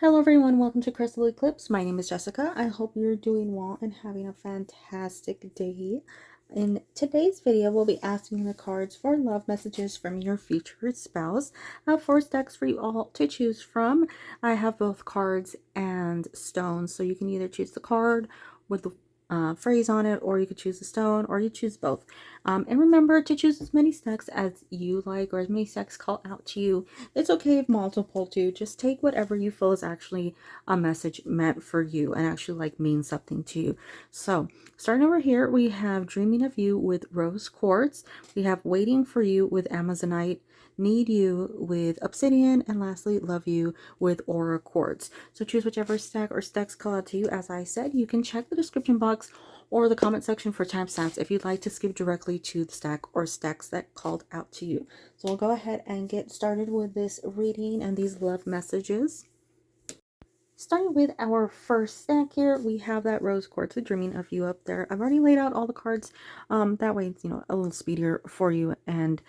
Hello everyone, welcome to Crystal Eclipse. My name is Jessica. I hope you're doing well and having a fantastic day. In today's video, we'll be asking the cards for love messages from your future spouse. I have 4 stacks for you all to choose from. I have both cards and stones, so you can either choose the card with the phrase on it, or you could choose the stone, or you choose both. And remember to choose as many stacks as you like, or as many stacks call out to you. It's okay if multiple do. Just take whatever you feel is actually a message meant for you and actually like means something to you. So starting over here, we have Dreaming of You with Rose Quartz. We have Waiting for You with Amazonite. Need You with Obsidian, and lastly Love You with Aura Quartz. So choose whichever stack or stacks call out to you. As I said, you can check the description box or the comment section for timestamps if you'd like to skip directly to the stack or stacks that called out to you. So we'll go ahead and get started with this reading and these love messages. Starting with our first stack here, we have that Rose Quartz with Dreaming of You up there. I've already laid out all the cards. That way it's, a little speedier for you. And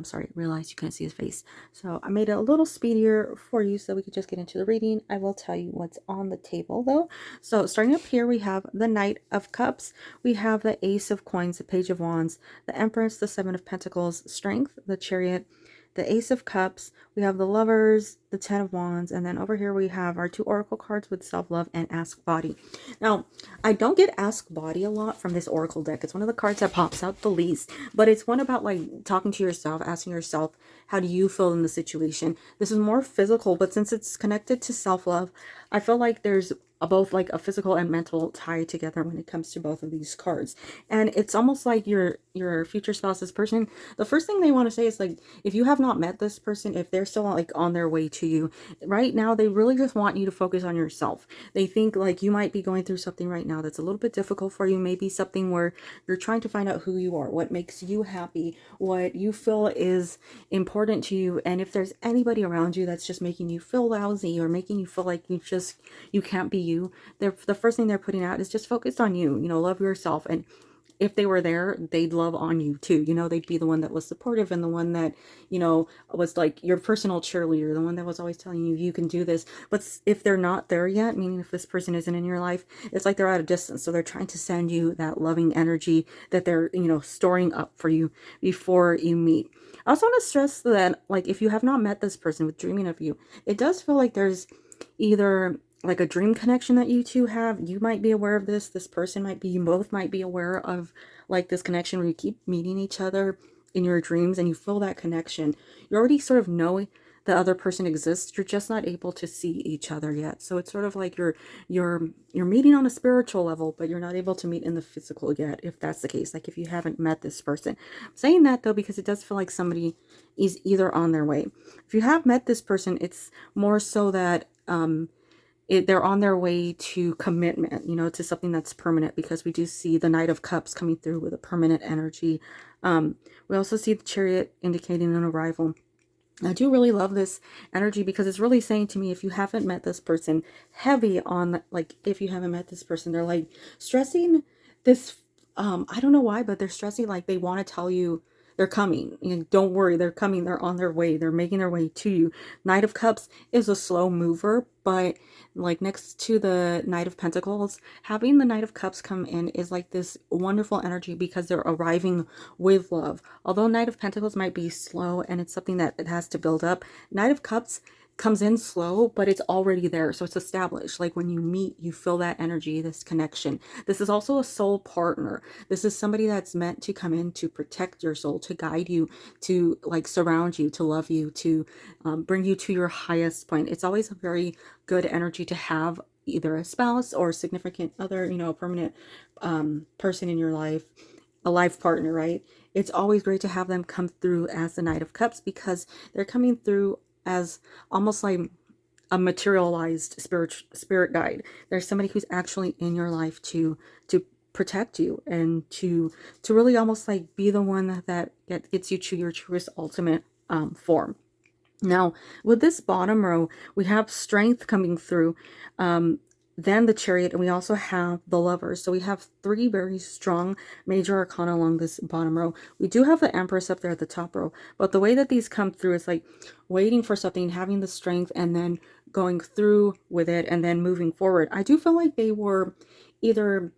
sorry, realized you couldn't see his face. So I made it a little speedier for you so we could just get into the reading. I will tell you what's on the table though. So starting up here, we have the Knight of Cups. We have the Ace of Coins, the Page of Wands, the Empress, the Seven of Pentacles, Strength, the Chariot, the Ace of Cups, we have the Lovers, the Ten of Wands, and then over here we have our 2 Oracle cards with Self-Love and Ask Body. Now, I don't get Ask Body a lot from this Oracle deck. It's one of the cards that pops out the least, but it's one about like talking to yourself, asking yourself, how do you feel in the situation? This is more physical, but since it's connected to self-love, I feel like there's both like a physical and mental tie together when it comes to both of these cards. And it's almost like your future spouse's person, the first thing they want to say is like, if you have not met this person, if they're still like on their way to you right now, they really just want you to focus on yourself. They think like you might be going through something right now that's a little bit difficult for you, maybe something where you're trying to find out who you are, what makes you happy, what you feel is important to you. And if there's anybody around you that's just making you feel lousy or making you feel like you can't be you, the first thing they're putting out is just focus on you, love yourself. And if they were there, they'd love on you too. They'd be the one that was supportive and the one that, was like your personal cheerleader, the one that was always telling you, you can do this. But if they're not there yet, meaning if this person isn't in your life, it's like they're at a distance. So they're trying to send you that loving energy that they're, storing up for you before you meet. I also want to stress that, like, if you have not met this person with Dreaming of You, it does feel like there's either like a dream connection that you two have. You might be aware of this person might be, you both might be aware of like this connection where you keep meeting each other in your dreams and you feel that connection. You already sort of know the other person exists, you're just not able to see each other yet. So it's sort of like you're meeting on a spiritual level, but you're not able to meet in the physical yet, if that's the case, like if you haven't met this person. I'm saying that though because it does feel like somebody is either on their way. If you have met this person, it's more so that they're on their way to commitment, to something that's permanent, because we do see the Knight of Cups coming through with a permanent energy. We also see the Chariot indicating an arrival. I do really love this energy because it's really saying to me, if you haven't met this person, heavy on, like, if you haven't met this person, they're like stressing this, I don't know why, but they're stressing like they want to tell you they're coming. Don't worry, they're coming. They're on their way. They're making their way to you. Knight of Cups is a slow mover, but like next to the Knight of Pentacles, having the Knight of Cups come in is like this wonderful energy because they're arriving with love. Although Knight of Pentacles might be slow and it's something that it has to build up, Knight of Cups comes in slow, but it's already there. So it's established. Like when you meet, you feel that energy, this connection. This is also a soul partner. This is somebody that's meant to come in to protect your soul, to guide you, to like surround you, to love you, to bring you to your highest point. It's always a very good energy to have either a spouse or a significant other, a permanent person in your life, a life partner, right? It's always great to have them come through as the Knight of Cups because they're coming through as almost like a materialized spirit guide. There's somebody who's actually in your life to protect you and to really almost like be the one that gets you to your truest ultimate form. Now with this bottom row, we have Strength coming through. then the Chariot, and we also have the Lovers. So we have three very strong major arcana along this bottom row. We do have the Empress up there at the top row, but the way that these come through is like waiting for something, having the strength, and then going through with it, and then moving forward. I do feel like they were either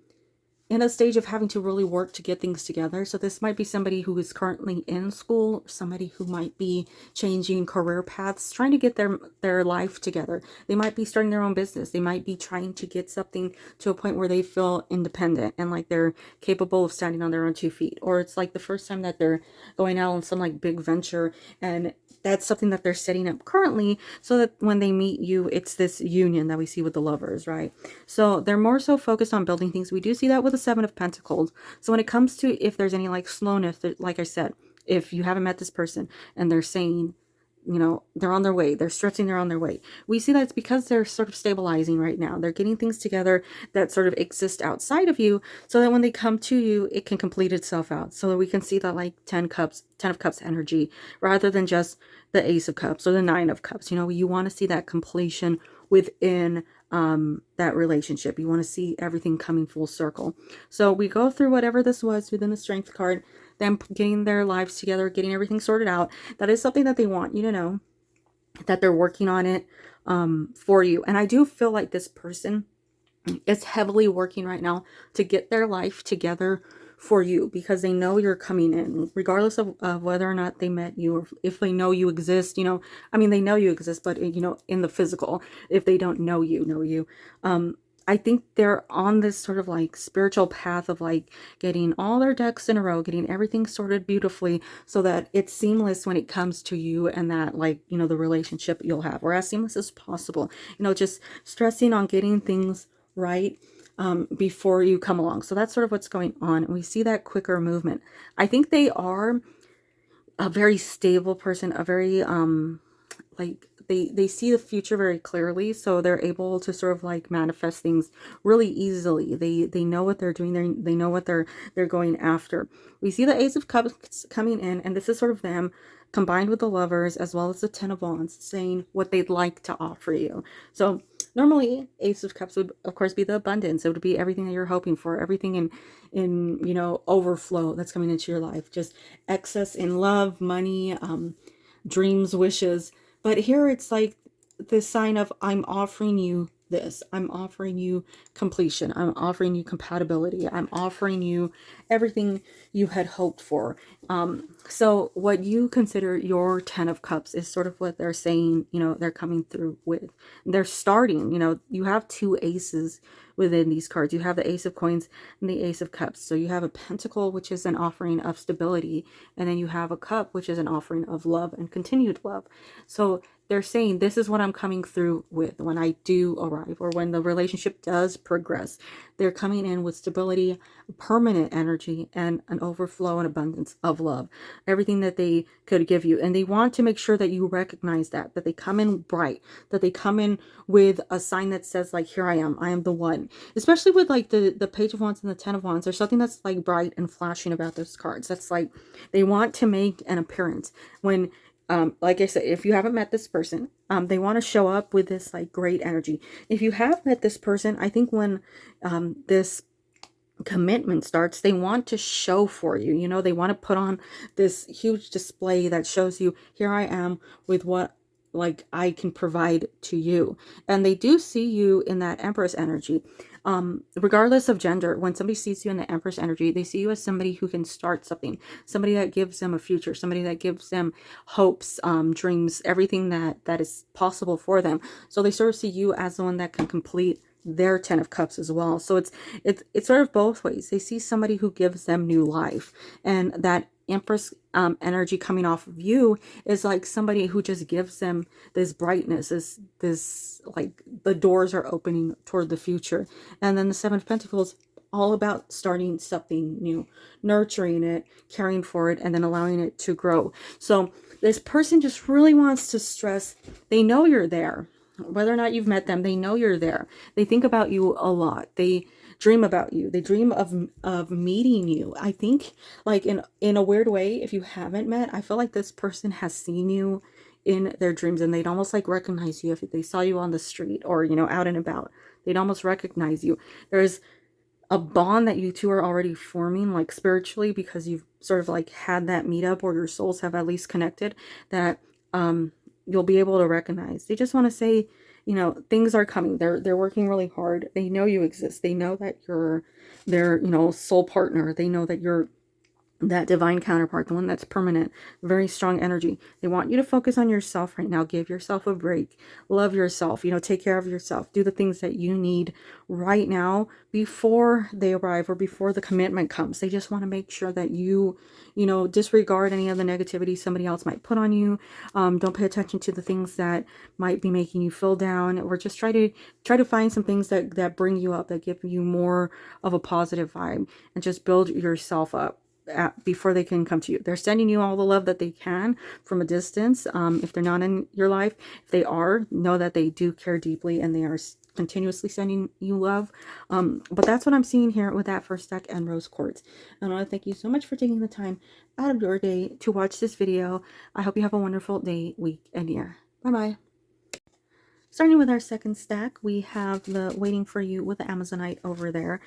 in a stage of having to really work to get things together. So this might be somebody who is currently in school, somebody who might be changing career paths, trying to get their life together. They might be starting their own business. They might be trying to get something to a point where they feel independent and like they're capable of standing on their own 2 feet. Or it's like the first time that they're going out on some like big venture, and that's something that they're setting up currently, so that when they meet you, it's this union that we see with the Lovers, right? So they're more so focused on building things. We do see that with the Seven of Pentacles. So when it comes to if there's any like slowness, like I said, if you haven't met this person and they're saying, you know, they're on their way, they're stretching, they're on their way, we see that it's because they're sort of stabilizing right now. They're getting things together that sort of exist outside of you, so that when they come to you, it can complete itself out. So that we can see that like 10 of cups energy, rather than just the Ace of Cups or the Nine of Cups. You know, you want to see that completion within that relationship. You want to see everything coming full circle. So we go through whatever this was within the Strength card, them getting their lives together, getting everything sorted out. That is something that they want you to know, that they're working on it for you. And I do feel like this person is heavily working right now to get their life together for you, because they know you're coming in, regardless of whether or not they met you, or if they know you exist. You know, I mean, they know you exist, but you know, in the physical, if they don't know you, I think they're on this sort of like spiritual path of like getting all their ducks in a row, getting everything sorted beautifully, so that it's seamless when it comes to you, and that, like, you know, the relationship you'll have, or as seamless as possible. You know, just stressing on getting things right before you come along. So that's sort of what's going on. And we see that quicker movement. I think they are a very stable person, a very like they see the future very clearly, so they're able to sort of like manifest things really easily. They know what they're doing. They know what they're going after. We see the Ace of Cups coming in, and this is sort of them combined with the Lovers, as well as the Ten of Wands, saying what they'd like to offer you. So normally Ace of Cups would of course be the abundance. It would be everything that you're hoping for, everything in you know, overflow that's coming into your life, just excess in love, money, dreams, wishes. But here it's like the sign of, I'm offering you this. I'm offering you completion. I'm offering you compatibility. I'm offering you everything you had hoped for. So what you consider your 10 of Cups is sort of what they're saying, you know, they're coming through with. They're starting, you know, you have two aces within these cards. You have the Ace of Coins and the Ace of Cups. So you have a Pentacle, which is an offering of stability, and then you have a Cup, which is an offering of love and continued love. So they're saying, this is what I'm coming through with when I do arrive, or when the relationship does progress. They're coming in with stability, permanent energy, and an overflow and abundance of love. Everything that they could give you. And they want to make sure that you recognize that they come in bright, that they come in with a sign that says, like, here I am the one. Especially with like the Page of Wands and the Ten of Wands. There's something that's like bright and flashing about those cards. That's like, they want to make an appearance. When like I said, if you haven't met this person, they want to show up with this like great energy. If you have met this person, I think when this commitment starts, they want to show for you. You know, they want to put on this huge display that shows you, here I am with what like I can provide to you. And they do see you in that Empress energy. Regardless of gender, when somebody sees you in the Empress energy, they see you as somebody who can start something, somebody that gives them a future, somebody that gives them hopes, dreams, everything that is possible for them. So they sort of see you as the one that can complete their 10 of Cups as well. So it's sort of both ways. They see somebody who gives them new life, and that Empress energy coming off of you is like somebody who just gives them this brightness, this like the doors are opening toward the future. And then the Seven of Pentacles, all about starting something new, nurturing it, caring for it, and then allowing it to grow. So this person just really wants to stress, they know you're there. Whether or not you've met them, they know you're there. They think about you a lot. They dream about you. They dream of meeting you. I think, like, in a weird way, if you haven't met, I feel like this person has seen you in their dreams, and they'd almost like recognize you if they saw you on the street or, you know, out and about. They'd almost recognize you. There's a bond that you two are already forming, like spiritually, because you've sort of like had that meetup, or your souls have at least connected, that you'll be able to recognize. They just want to say, you know, things are coming. They're working really hard. They know you exist. They know that you're their, you know, soul partner. They know that you're that divine counterpart, the one that's permanent, very strong energy. They want you to focus on yourself right now. Give yourself a break. Love yourself. You know, take care of yourself. Do the things that you need right now before they arrive or before the commitment comes. They just want to make sure that you know, disregard any of the negativity somebody else might put on you. Don't pay attention to the things that might be making you feel down, or just try to find some things that bring you up, that give you more of a positive vibe, and just build yourself up before they can come to you. They're sending you all the love that they can from a distance. If they're not in your life, if they are, know that they do care deeply, and they are continuously sending you love. But that's what I'm seeing here with that first deck and rose quartz. And I want to thank you so much for taking the time out of your day to watch this video. I hope you have a wonderful day, week, and year. Bye-bye. Starting with our second stack, we have the Waiting for You with the Amazonite over there.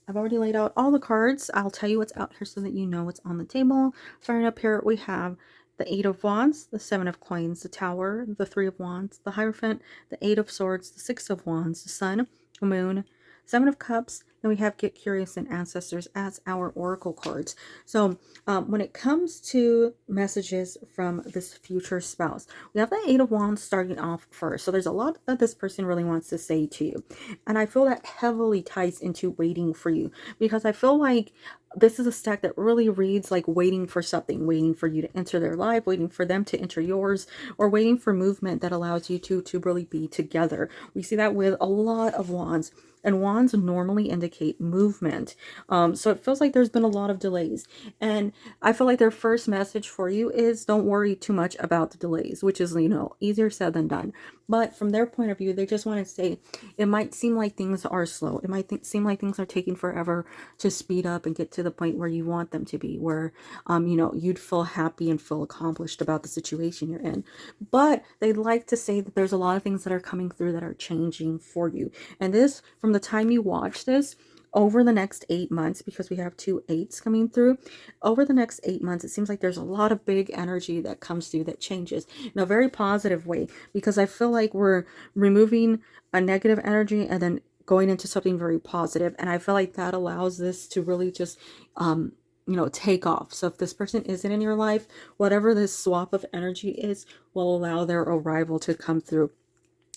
I've already laid out all the cards. I'll tell you what's out here so that you know what's on the table. Starting up here, we have the Eight of Wands, the Seven of Coins, the Tower, the Three of Wands, the Hierophant, the Eight of Swords, the Six of Wands, the Sun, the Moon, Seven of Cups. Then we have Get Curious and Ancestors as our oracle cards. So when it comes to messages from this future spouse, we have the Eight of Wands starting off first. So there's a lot that this person really wants to say to you. And I feel that heavily ties into waiting for you, because I feel like this is a stack that really reads like waiting for something, waiting for you to enter their life, waiting for them to enter yours, or waiting for movement that allows you to really be together. We see that with a lot of wands. And wands normally indicate movement. So it feels like there's been a lot of delays. And I feel like their first message for you is don't worry too much about the delays, which is, you know, easier said than done. But from their point of view, they just want to say it might seem like things are slow. It might seem like things are taking forever to speed up and get to the point where you want them to be, where, you know, you'd feel happy and feel accomplished about the situation you're in. But they'd like to say that there's a lot of things that are coming through that are changing for you. And this, from the time you watch this, over the next 8 months, because we have 2 8s coming through, over the next 8 months, it seems like there's a lot of big energy that comes through that changes in a very positive way, because I feel like we're removing a negative energy and then going into something very positive. And I feel like that allows this to really just, you know, take off. So if this person isn't in your life, whatever this swap of energy is will allow their arrival to come through.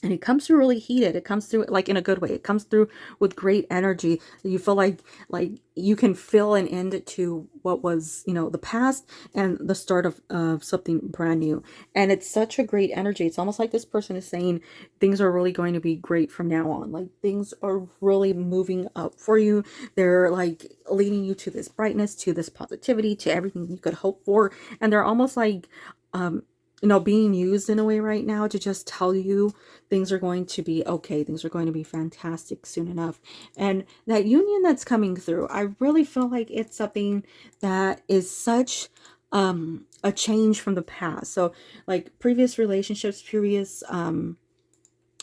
And it comes through really heated. It comes through like in a good way. It comes through with great energy. You feel like you can feel an end to what was, you know, the past and the start of something brand new. And it's such a great energy. It's almost like this person is saying things are really going to be great from now on. Like things are really moving up for you. They're like leading you to this brightness, to this positivity, to everything you could hope for. And they're almost like, you know, being used in a way right now to just tell you things are going to be okay. Things are going to be fantastic soon enough. And that union that's coming through, I really feel like it's something that is such a change from the past. So like previous relationships, previous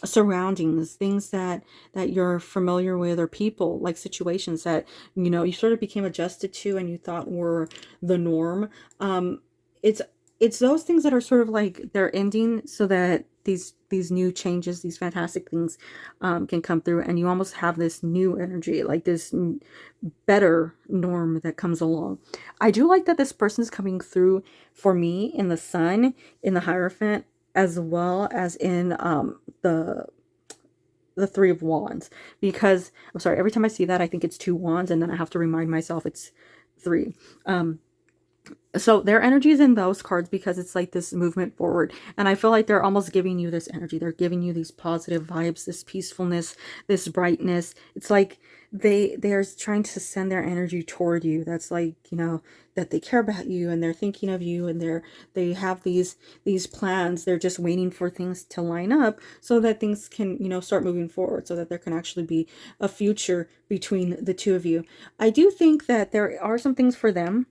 surroundings, things that you're familiar with, or people, like situations that, you know, you sort of became adjusted to and you thought were the norm. It's those things that are sort of like they're ending, so that these new changes, these fantastic things can come through, and you almost have this new energy, like this better norm that comes along. I do like that this person's coming through for me in the Sun, in the Hierophant, as well as in the Three of Wands, because I'm sorry, every time I see that I think it's 2 wands, and then I have to remind myself it's 3. So their energy is in those cards because it's like this movement forward. And I feel like they're almost giving you this energy. They're giving you these positive vibes, this peacefulness, this brightness. It's like they're trying to send their energy toward you. That's like, you know, that they care about you and they're thinking of you, and they have these plans. They're just waiting for things to line up so that things can, you know, start moving forward, so that there can actually be a future between the two of you. I do think that there are some things for them.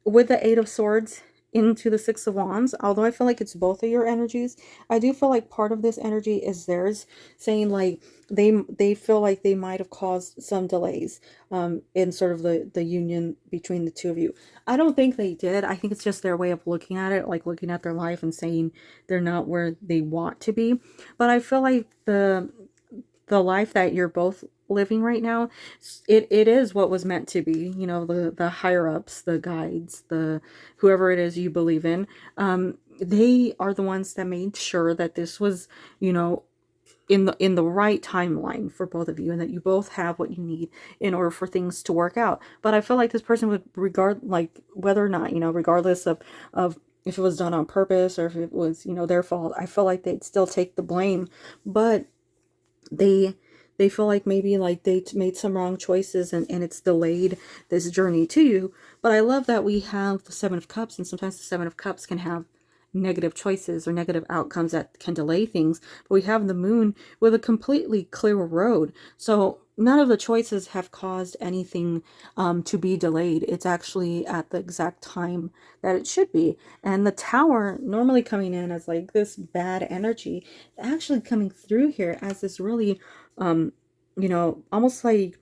With the Eight of Swords into the Six of Wands, although I feel like it's both of your energies, I do feel like part of this energy is theirs, saying like they feel like they might have caused some delays in sort of the union between the two of you. I don't think they did. I think it's just their way of looking at it, like looking at their life and saying they're not where they want to be. But I feel like the life that you're both living right now, it is what was meant to be. You know, the higher ups, the guides, the whoever it is you believe in, they are the ones that made sure that this was, you know, in the right timeline for both of you, and that you both have what you need in order for things to work out. But I feel like this person would regard, like, whether or not, you know, regardless of if it was done on purpose or if it was, you know, their fault, I feel like they'd still take the blame. But they feel like maybe like they made some wrong choices, and it's delayed this journey to you. But I love that we have the Seven of Cups, and sometimes the Seven of Cups can have negative choices or negative outcomes that can delay things. But we have the Moon with a completely clear road. So none of the choices have caused anything to be delayed. It's actually at the exact time that it should be. And the Tower, normally coming in as like this bad energy, actually coming through here as this really, you know, almost like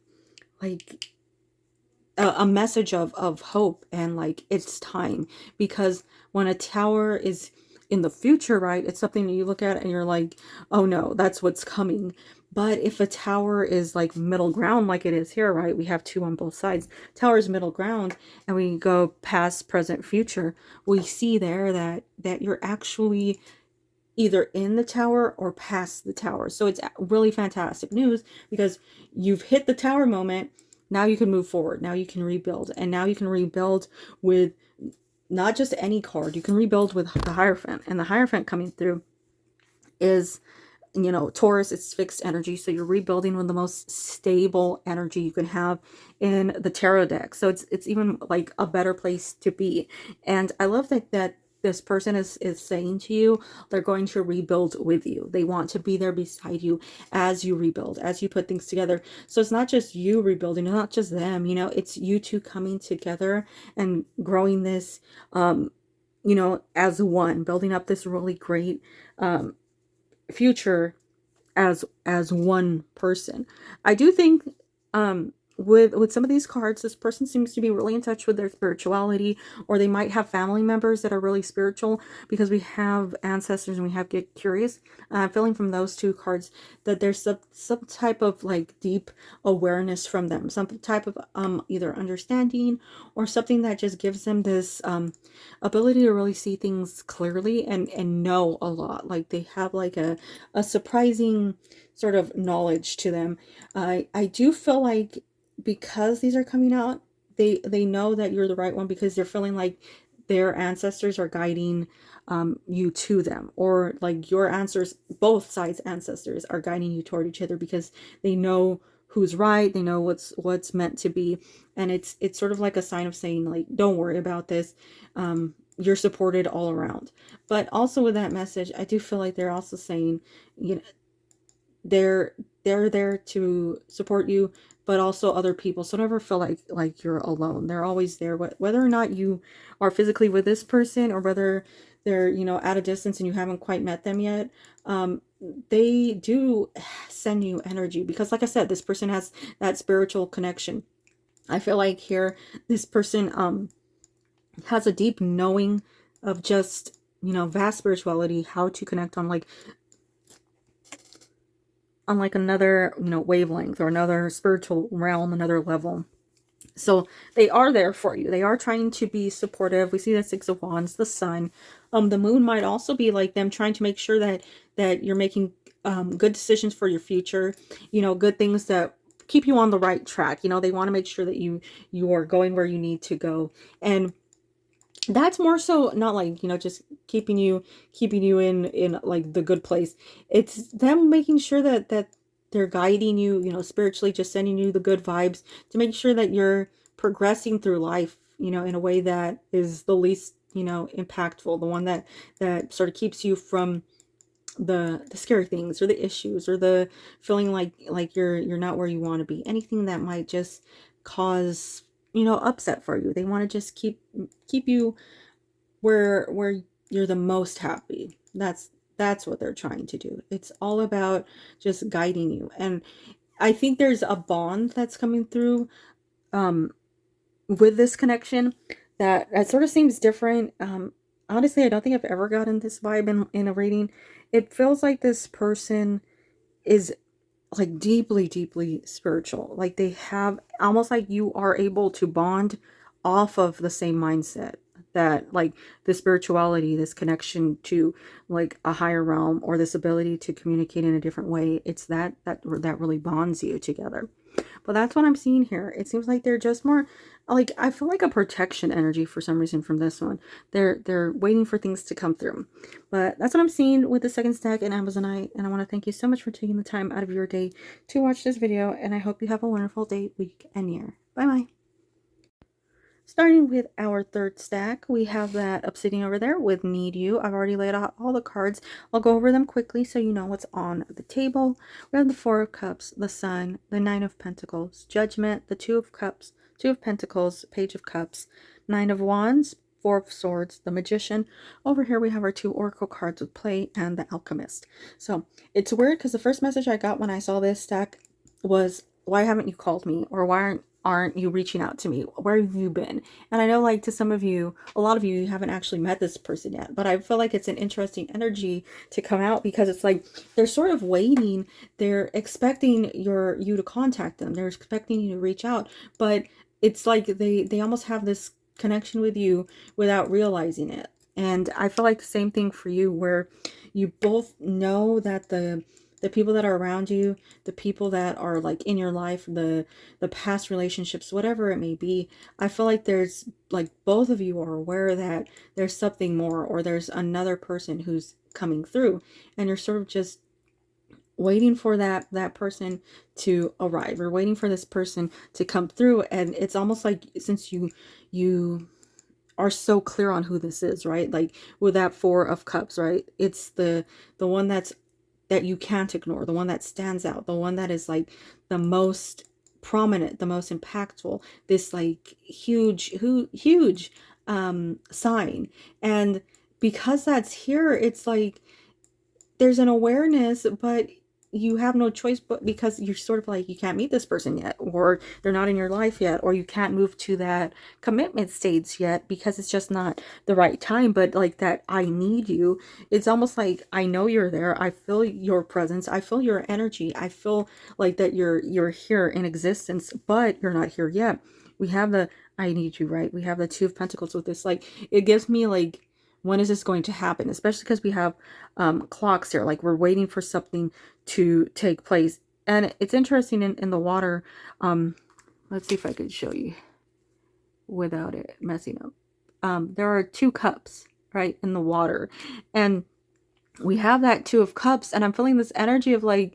a message of hope, and like it's time. Because when a Tower is in the future, right, it's something that you look at and you're like, oh no, that's what's coming. But if a Tower is like middle ground, like it is here, right, we have two on both sides. Tower is middle ground, and we go past, present, future. We see there that you're actually either in the Tower or past the Tower. So it's really fantastic news, because you've hit the Tower moment. Now you can move forward. Now you can rebuild. And now you can rebuild with not just any card. You can rebuild with the Hierophant. And the Hierophant coming through is, you know, Taurus, it's fixed energy. So you're rebuilding with the most stable energy you can have in the tarot deck. So it's even like a better place to be. And I love that this person is saying to you, they're going to rebuild with you. They want to be there beside you as you rebuild, as you put things together. So it's not just you rebuilding, it's not just them, you know, it's you two coming together and growing this, you know, as one, building up this really great future as one person. I do think with some of these cards, this person seems to be really in touch with their spirituality, or they might have family members that are really spiritual, because we have ancestors and we have get curious. I'm feeling from those two cards that there's some type of like deep awareness from them, some type of either understanding or something that just gives them this ability to really see things clearly and know a lot. Like they have like a surprising sort of knowledge to them. I do feel like, because these are coming out, they know that you're the right one, because they're feeling like their ancestors are guiding you to them, or like your ancestors, both sides ancestors are guiding you toward each other, because they know who's right, they know what's meant to be. And it's sort of like a sign of saying like, don't worry about this, you're supported all around. But also with that message, I do feel like they're also saying, you know, they're there to support you, but also other people. So never feel like you're alone. They're always there, whether or not you are physically with this person, or whether they're, you know, at a distance and you haven't quite met them yet. They do send you energy, because like I said, this person has that spiritual connection. I feel like here this person has a deep knowing of just, you know, vast spirituality, how to connect on like another, you know, wavelength, or another spiritual realm, another level. So they are there for you. They are trying to be supportive. We see the Six of Wands, the Sun. The Moon might also be like them trying to make sure that you're making good decisions for your future, you know, good things that keep you on the right track. You know, they want to make sure that you are going where you need to go. And that's more so not like, you know, just keeping you in like the good place. It's them making sure that they're guiding you, you know, spiritually, just sending you the good vibes to make sure that you're progressing through life, you know, in a way that is the least, you know, impactful, the one that sort of keeps you from the scary things, or the issues, or the feeling like you're not where you want to be. Anything that might just cause, you know, upset for you. They want to just keep you where you're the most happy. That's what they're trying to do. It's all about just guiding you. And I think there's a bond that's coming through um with this connection that sort of seems different. Honestly, I don't think I've ever gotten this vibe in a reading. It feels like this person is like deeply, deeply spiritual. Like they have almost like you are able to bond off of the same mindset, that like the spirituality, this connection to like a higher realm, or this ability to communicate in a different way. It's that really bonds you together. But that's what I'm seeing here. It seems like they're just more like, I feel like a protection energy for some reason from this one. They're waiting for things to come through. But that's what I'm seeing with the second stack in Amazonite. And I want to thank you so much for taking the time out of your day to watch this video. And I hope you have a wonderful day, week, and year. Bye bye. Starting with our third stack, we have that Obsidian over there with Need You. I've already laid out all the cards. I'll go over them quickly so you know what's on the table. We have the Four of Cups, the Sun, the Nine of Pentacles, Judgment, the Two of Cups, Two of Pentacles, Page of Cups, Nine of Wands, Four of Swords, the Magician. Over here we have our two Oracle cards with Play and the Alchemist. So it's weird because the first message I got when I saw this stack was, why haven't you called me? Or why aren't you reaching out to me? Where have you been? And I know, like, to some of you, a lot of you haven't actually met this person yet, but I feel like it's an interesting energy to come out, because it's like they're sort of waiting. They're expecting you to contact them. They're expecting you to reach out, but it's like they almost have this connection with you without realizing it. And I feel like the same thing for you, where you both know that the people that are around you, the people that are like in your life, the past relationships, whatever it may be, I feel like there's like both of you are aware that there's something more, or there's another person who's coming through, and you're sort of just waiting for that person to arrive, or waiting for this person to come through. And it's almost like, since you are so clear on who this is, right? Like with that Four of Cups, right? It's the one that you can't ignore, the one that stands out, the one that is like the most prominent, the most impactful, this like huge sign. And because that's here, it's like there's an awareness, but you have no choice, but because you're sort of like, you can't meet this person yet, or they're not in your life yet, or you can't move to that commitment stage yet because it's just not the right time. But like that I need you, it's almost like, I know you're there, I feel your presence, I feel your energy, I feel like that you're here in existence, but you're not here yet. We have the I need you, right? We have the Two of Pentacles with this, like, it gives me like, when is this going to happen? Especially because we have clocks here, like we're waiting for something to take place. And it's interesting in the water. Let's see if I can show you without it messing up. There are two cups, right, in the water, and we have that Two of Cups, and I'm feeling this energy of like,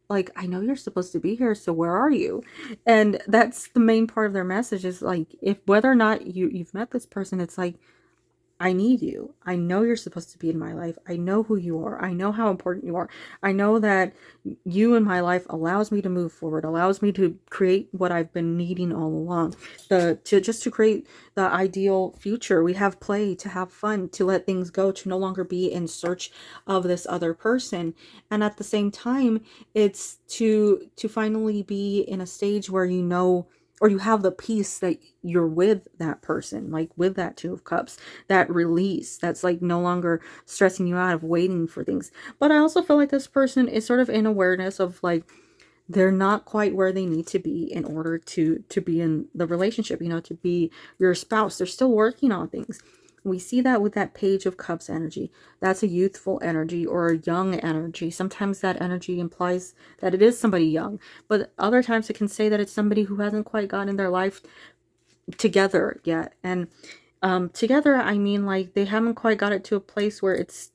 I know you're supposed to be here, so where are you? And that's the main part of their message, is like, if whether or not you've met this person, it's like, I need you. I know you're supposed to be in my life. I know who you are. I know how important you are. I know that you in my life allows me to move forward, allows me to create what I've been needing all along. To create the ideal future. We have play, to have fun, to let things go, to no longer be in search of this other person. And at the same time, it's to finally be in a stage where you know, or you have the peace that you're with that person, like with that Two of Cups, that release that's like no longer stressing you out of waiting for things. But I also feel like this person is sort of in awareness of like, they're not quite where they need to be in order to be in the relationship, you know, to be your spouse. They're still working on things. We see that with that Page of Cups energy. That's a youthful energy, or a young energy. Sometimes that energy implies that it is somebody young, but other times it can say that it's somebody who hasn't quite gotten their life together yet. And together, I mean, like, they haven't quite got it to a place where it's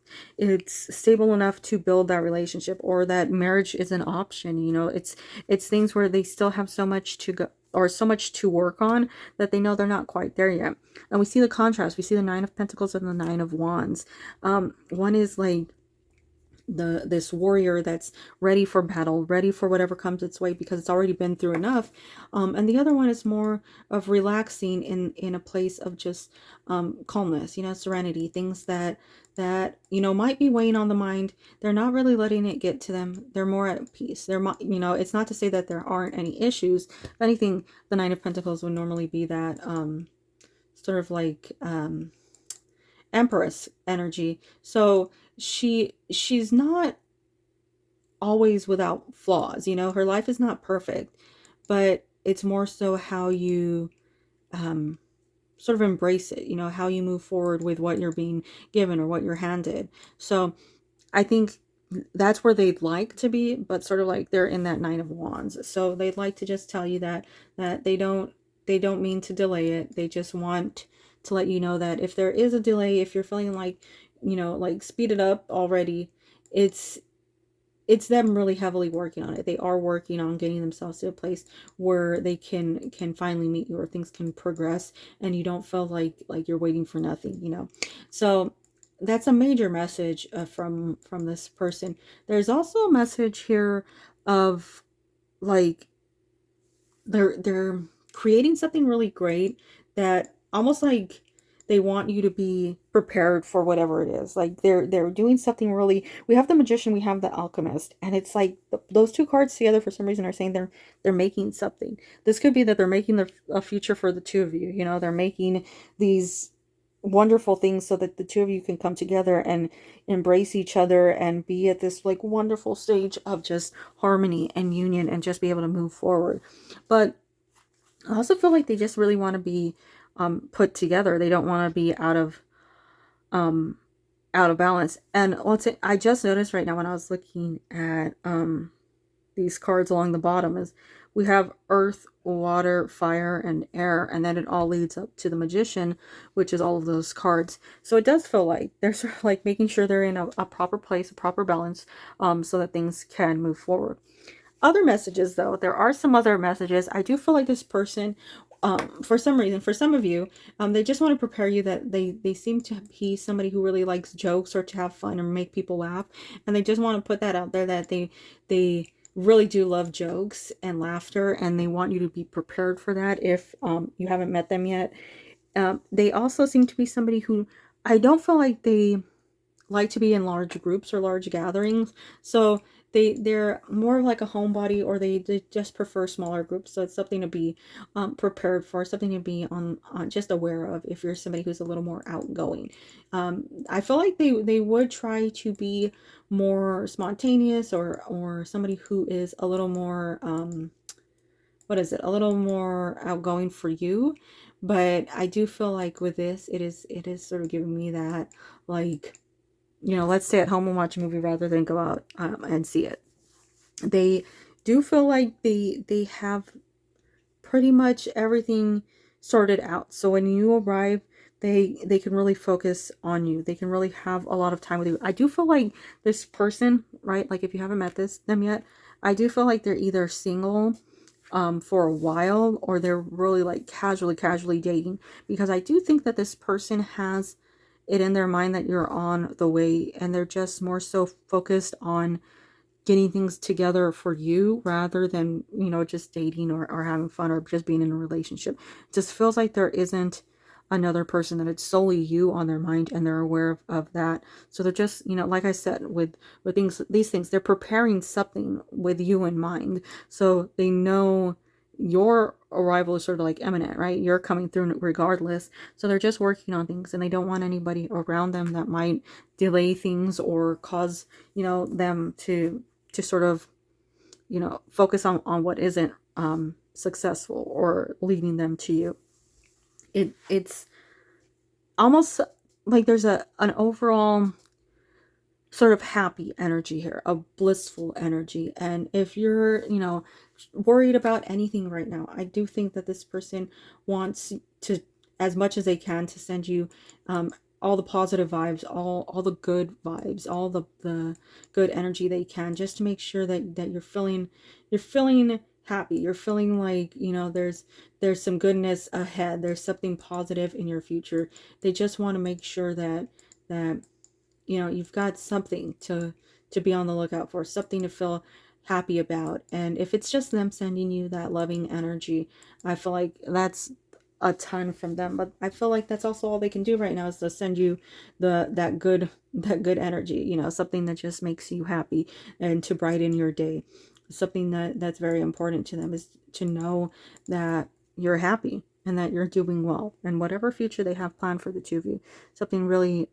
stable enough to build that relationship, or that marriage is an option. You know, it's things where they still have so much to go, or so much to work on, that they know they're not quite there yet. And we see the contrast. We see the Nine of Pentacles and the Nine of Wands. One is like this warrior that's ready for battle, ready for whatever comes its way because it's already been through enough. And the other one is more of relaxing in a place of just calmness, serenity, things that might be weighing on the mind. They're not really letting it get to them. They're more at peace. It's not to say that there aren't any issues. If anything, the Nine of Pentacles would normally be that sort of like Empress energy. So she's not always without flaws. Her life is not perfect, but it's more so how you sort of embrace it, how you move forward with what you're being given or what you're handed. So I think that's where they'd like to be, but sort of like they're in that Nine of Wands. So they'd like to just tell you that they don't mean to delay it. They just want to let you know that if there is a delay, if you're feeling like, like speed it up already, it's them really heavily working on it. They are working on getting themselves to a place where they can finally meet you, or things can progress and you don't feel like you're waiting for nothing. So that's a major message from this person. There's also a message here of like they're creating something really great that almost like they want you to be prepared for whatever it is. Like they're doing something really. We have the Magician, we have the Alchemist, and it's like those two cards together for some reason are saying they're making something. This could be that they're making a future for the two of you. They're making these wonderful things so that the two of you can come together and embrace each other and be at this like wonderful stage of just harmony and union and just be able to move forward. But I also feel like they just really want to be put together. They don't want to be out of balance. And I just noticed right now when I was looking at these cards along the bottom is we have earth, water, fire, and air, and then it all leads up to the Magician, which is all of those cards. So it does feel like they're sort of like making sure they're in a proper place, a proper balance, so that things can move forward. Other messages, though, there are some other messages. I do feel like this person, for some reason, for some of you, they just want to prepare you that they seem to be somebody who really likes jokes or to have fun or make people laugh, and they just want to put that out there that they really do love jokes and laughter, and they want you to be prepared for that if you haven't met them yet. They also seem to be somebody who I don't feel like they like to be in large groups or large gatherings. So they're more of like a homebody, or they just prefer smaller groups. So it's something to be prepared for, something to be on just aware of if you're somebody who's a little more outgoing. I feel like they would try to be more spontaneous, or somebody who is a little more a little more outgoing for you. But I do feel like with this, it is sort of giving me that like, let's stay at home and watch a movie rather than go out and see it. They do feel like they have pretty much everything sorted out. So when you arrive, they can really focus on you. They can really have a lot of time with you. I do feel like this person, right? Like if you haven't met them yet, I do feel like they're either single for a while, or they're really like casually dating, because I do think that this person has it in their mind that you're on the way, and they're just more so focused on getting things together for you rather than, just dating or having fun or just being in a relationship. It just feels like there isn't another person, that it's solely you on their mind, and they're aware of that. So they're just, like I said, with these things, they're preparing something with you in mind. So they know your arrival is sort of like imminent, right? You're coming through regardless. So they're just working on things, and they don't want anybody around them that might delay things or cause, them to sort of, focus on what isn't successful or leading them to you. It's almost like there's an overall sort of happy energy here, a blissful energy. And if you're, worried about anything right now, I do think that this person wants to, as much as they can, to send you all the positive vibes, all the good vibes, all the good energy they can, just to make sure that you're feeling happy. You're feeling like, there's some goodness ahead. There's something positive in your future. They just want to make sure that you've got something to to be on the lookout for, something to feel happy about. And if it's just them sending you that loving energy, I feel like that's a ton from them. But I feel like that's also all they can do right now, is to send you that good energy, you know, something that just makes you happy and to brighten your day. Something that's very important to them is to know that you're happy and that you're doing well, and whatever future they have planned for the two of you, something really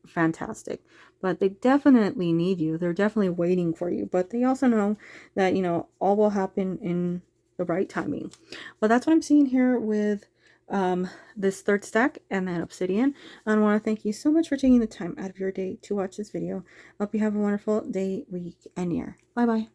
fantastic. But they definitely need you. They're definitely waiting for you, but they also know that, you know, all will happen in the right timing. But that's what I'm seeing here with this third stack and then Obsidian. I want to thank you so much for taking the time out of your day to watch this video. I hope you have a wonderful day, week, and year. Bye bye.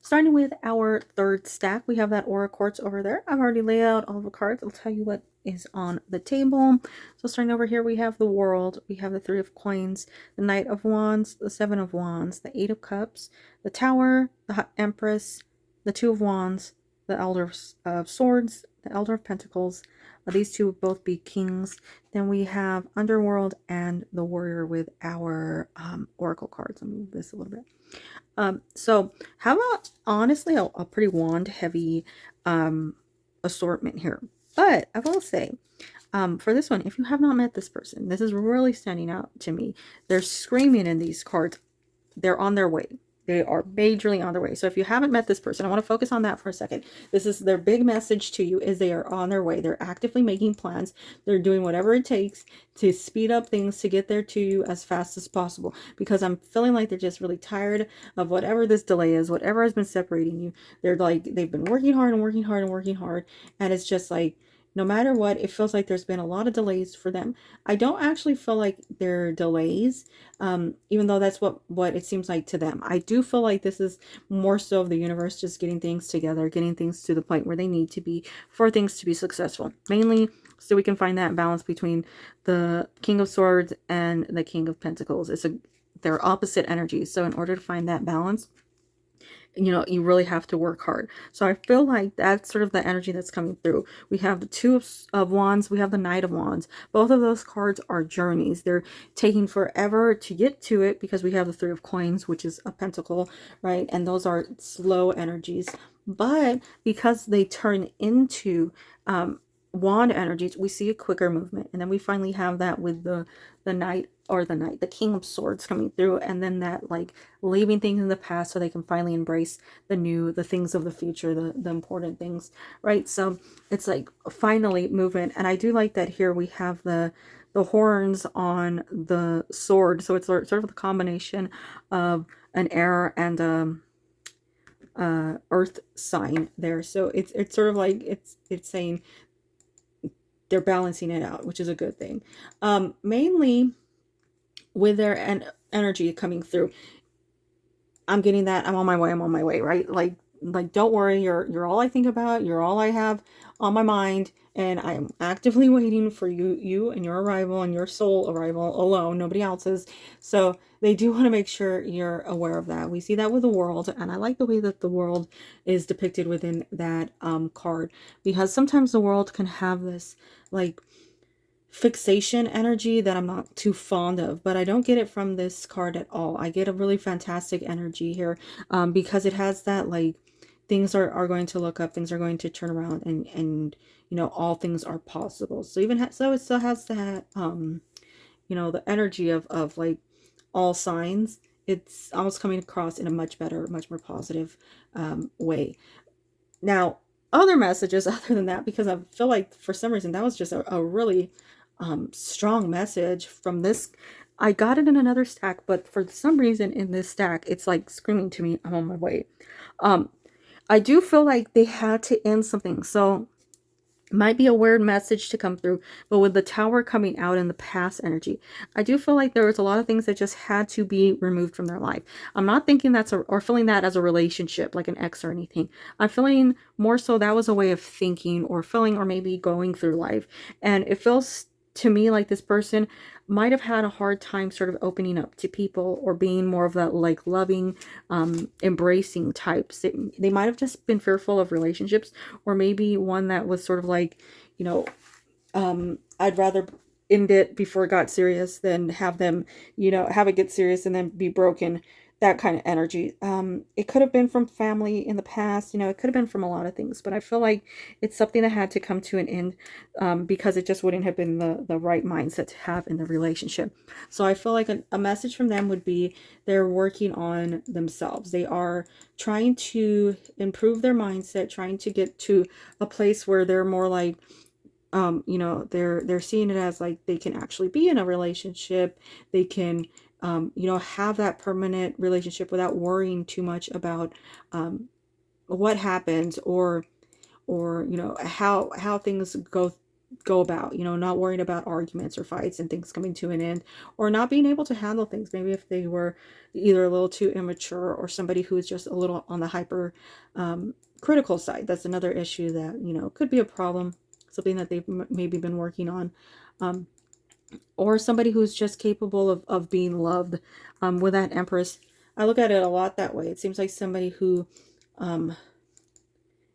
Starting with our third stack, we have that Aura Quartz over there. I've already laid out all the cards. I'll tell you what is on the table. So starting over here, we have the World, we have the Three of Coins, the Knight of Wands, the Seven of Wands, the Eight of Cups, the Tower, the Empress, the Two of Wands, the Elder of Swords, the Elder of Pentacles. These two would both be kings. Then we have Underworld and the Warrior with our Oracle cards. I'll move this a little bit. So how about honestly a pretty wand heavy assortment here. But I will say, for this one, if you have not met this person, this is really standing out to me. They're screaming in these cards. They're on their way. They are majorly on their way. So if you haven't met this person, I want to focus on that for a second. This is their big message to you, is they are on their way. They're actively making plans. They're doing whatever it takes to speed up things to get there to you as fast as possible. Because I'm feeling like they're just really tired of whatever this delay is, whatever has been separating you. They're like, they've been working hard and working hard and working hard. And it's just like, no matter what, it feels like there's been a lot of delays for them. I don't actually feel like they're delays, even though that's what it seems like to them. I do feel like this is more so of the universe just getting things together, getting things to the point where they need to be for things to be successful. Mainly so we can find that balance between the King of Swords and the King of Pentacles. They're opposite energies. So in order to find that balance, you know, you really have to work hard. So I feel like that's sort of the energy that's coming through. We have the Two of Wands, we have the Knight of Wands. Both of those cards are journeys. They're taking forever to get to it, because we have the Three of Coins, which is a pentacle, right? And those are slow energies. But because they turn into wand energies, we see a quicker movement. And then we finally have that with the the King of Swords coming through, and then that like leaving things in the past so they can finally embrace the new, the things of the future, the important things, right? So it's like finally movement. And I do like that here we have the horns on the sword, so it's sort of the combination of an air and earth sign there. So it's sort of like it's saying they're balancing it out, which is a good thing. Mainly with their energy coming through, I'm getting that I'm on my way, right? Like don't worry, you're all I think about, you're all I have on my mind, and I'm actively waiting for you and your arrival and your soul arrival alone, nobody else's. So they do want to make sure you're aware of that. We see that with the World, and I like the way that the World is depicted within that card, because sometimes the World can have this like fixation energy that I'm not too fond of, but I don't get it from this card at all. I get a really fantastic energy here, because it has that like things are going to look up, things are going to turn around, and you know, all things are possible. So even so it still has that you know, the energy of like all signs. It's almost coming across in a much better, much more positive way. Now, other messages other than that, because I feel like for some reason that was just a really strong message from this. I got it in another stack, but for some reason in this stack, it's like screaming to me, I'm on my way. I do feel like they had to end something. So might be a weird message to come through, but with the Tower coming out in the past energy, I do feel like there was a lot of things that just had to be removed from their life. I'm not thinking that's or feeling that as a relationship, like an ex or anything. I'm feeling more so that was a way of thinking or feeling, or maybe going through life. And it feels to me like this person might have had a hard time sort of opening up to people, or being more of that like loving, embracing types. They might have just been fearful of relationships, or maybe one that was sort of like, you know, I'd rather end it before it got serious than have them, you know, have it get serious and then be broken. That kind of energy. It could have been from family in the past, you know, it could have been from a lot of things, but I feel like it's something that had to come to an end, because it just wouldn't have been the right mindset to have in the relationship. So I feel like a message from them would be they're working on themselves. They are trying to improve their mindset, trying to get to a place where they're more like, you know, they're seeing it as like they can actually be in a relationship. They can, you know, have that permanent relationship without worrying too much about what happens, or you know, how things go about, you know, not worrying about arguments or fights and things coming to an end, or not being able to handle things. Maybe if they were either a little too immature, or somebody who is just a little on the hyper critical side. That's another issue that, you know, could be a problem, something that they've maybe been working on. Or somebody who's just capable of being loved. With that Empress, I look at it a lot that way. It seems like somebody who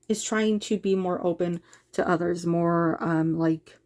is trying to be more open to others, more like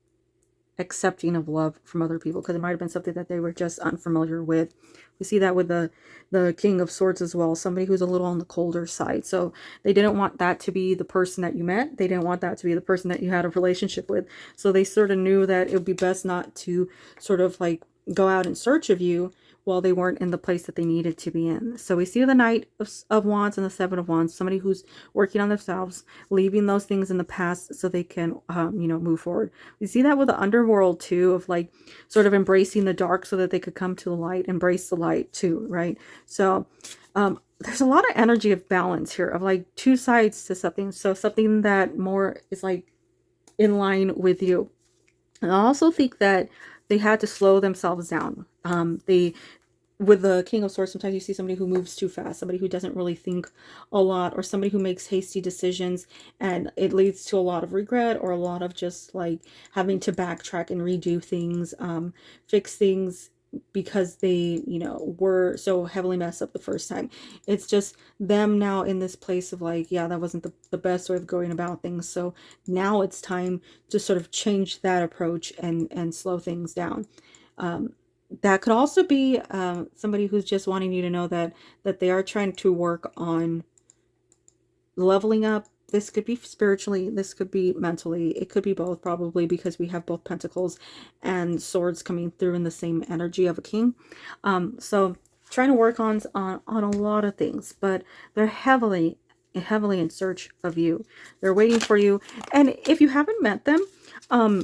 accepting of love from other people, because it might have been something that they were just unfamiliar with. We see that with the King of Swords as well, somebody who's a little on the colder side. So they didn't want that to be the person that you met. They didn't want that to be the person that you had a relationship with. So they sort of knew that it would be best not to sort of like go out in search of you while they weren't in the place that they needed to be in. So we see the Knight of Wands and the Seven of Wands, somebody who's working on themselves, leaving those things in the past so they can, you know, move forward. We see that with the underworld too, of like sort of embracing the dark so that they could come to the light, embrace the light too, right? So there's a lot of energy of balance here, of like two sides to something. So something that more is like in line with you. And I also think that they had to slow themselves down. With the King of Swords, sometimes you see somebody who moves too fast, somebody who doesn't really think a lot, or somebody who makes hasty decisions, and it leads to a lot of regret, or a lot of just like having to backtrack and redo things, fix things, because they, you know, were so heavily messed up the first time. It's just them now in this place of like, yeah, that wasn't the best way of going about things. So now it's time to sort of change that approach and slow things down. That could also be somebody who's just wanting you to know that they are trying to work on leveling up. This could be spiritually, this could be mentally, it could be both, probably, because we have both Pentacles and Swords coming through in the same energy of a king. So trying to work on a lot of things, but they're heavily in search of you. They're waiting for you. And if you haven't met them,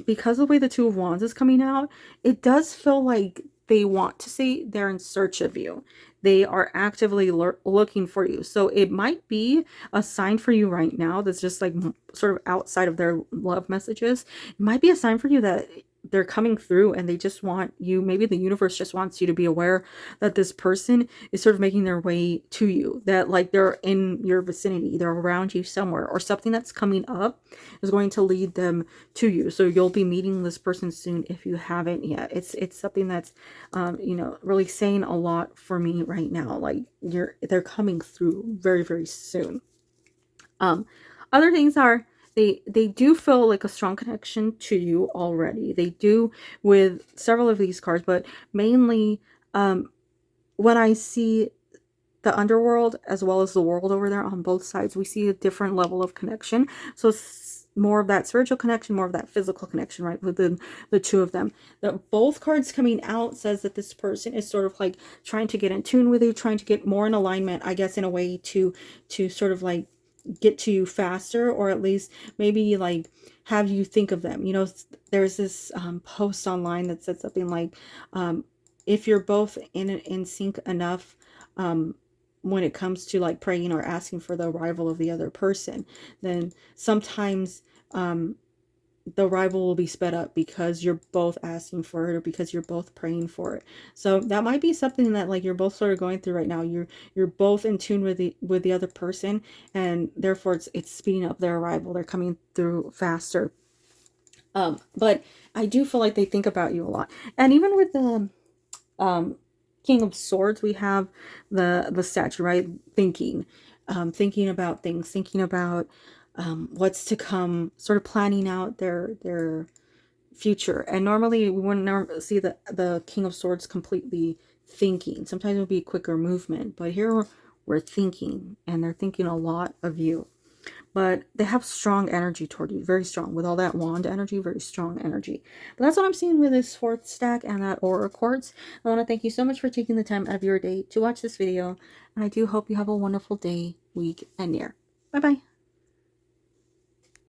because of the way the Two of Wands is coming out, it does feel like they want to say they're in search of you. They are actively looking for you. So it might be a sign for you right now that's just like sort of outside of their love messages. It might be a sign for you that they're coming through and they just want you, maybe the universe just wants you to be aware that this person is sort of making their way to you, that like they're in your vicinity, they're around you somewhere, or something that's coming up is going to lead them to you. So you'll be meeting this person soon if you haven't yet. It's something that's you know, really saying a lot for me right now. Like they're coming through very, very soon. Other things are, they do feel like a strong connection to you already. They do with several of these cards, but mainly when I see the underworld as well as the world over there on both sides, we see a different level of connection. So it's more of that spiritual connection, more of that physical connection, right, within the two of them. Both cards coming out says that this person is sort of like trying to get in tune with you, trying to get more in alignment, I guess, in a way to sort of like get to you faster, or at least maybe like have you think of them. You know, there's this post online that said something like, if you're both in sync enough, when it comes to like praying or asking for the arrival of the other person, then sometimes the arrival will be sped up because you're both asking for it, or because you're both praying for it. So that might be something that like you're both sort of going through right now. You're both in tune with the other person, and therefore it's speeding up their arrival. They're coming through faster. But I do feel like they think about you a lot. And even with the King of Swords, we have the statue, right? Thinking about things, thinking about what's to come, sort of planning out their future. And normally we wouldn't never see the King of Swords completely thinking. Sometimes it would be quicker movement, but here we're thinking, and they're thinking a lot of you. But they have strong energy toward you, very strong. With all that wand energy, very strong energy. But that's what I'm seeing with this fourth stack and that aura quartz. I want to thank you so much for taking the time out of your day to watch this video. And I do hope you have a wonderful day, week, and year. Bye-bye.